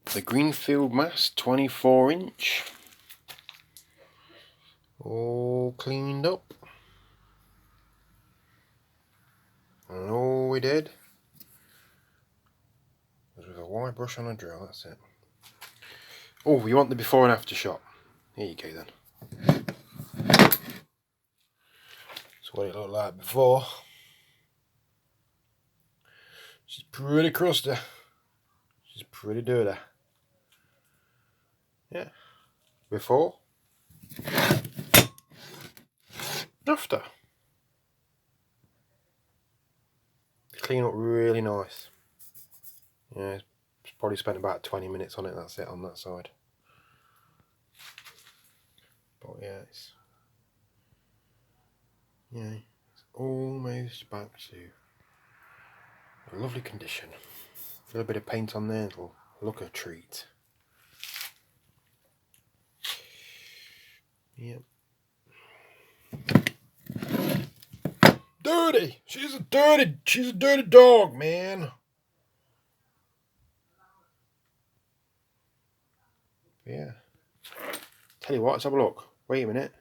the Greenfield mast, 24-inch, all cleaned up, and all we did was with a wire brush on a drill. That's it. Oh, you want the before and after shot? Here you go then. That's what it looked like before. She's pretty crusty. She's pretty dirty. Yeah. Before. After. Clean up really nice. Yeah, probably spent about 20 minutes on it. That's it on that side. But yeah, it's almost back to a lovely condition. A little bit of paint on there, it'll look a treat. Yep. Dirty! She's a dirty dog, man. Yeah. Tell you what, let's have a look. Wait a minute.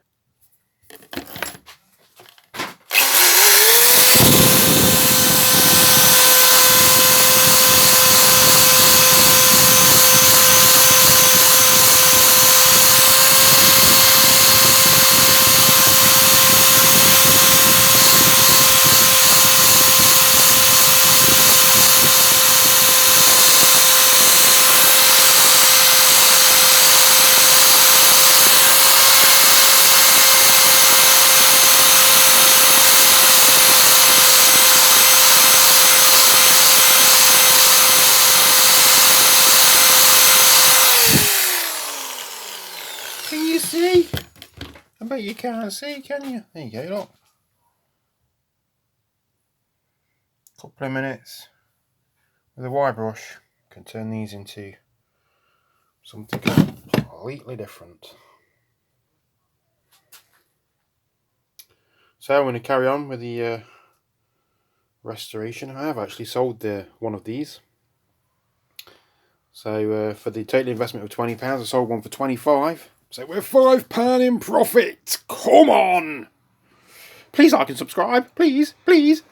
Can you see? I bet you can't see, can you? There you go, look. Couple of minutes with a wire brush can turn these into something completely different. So I'm going to carry on with the restoration. I have actually sold one of these. So for the total investment of £20, I sold one for £25. So we're £5 in profit. Come on! Please like and subscribe. Please, please.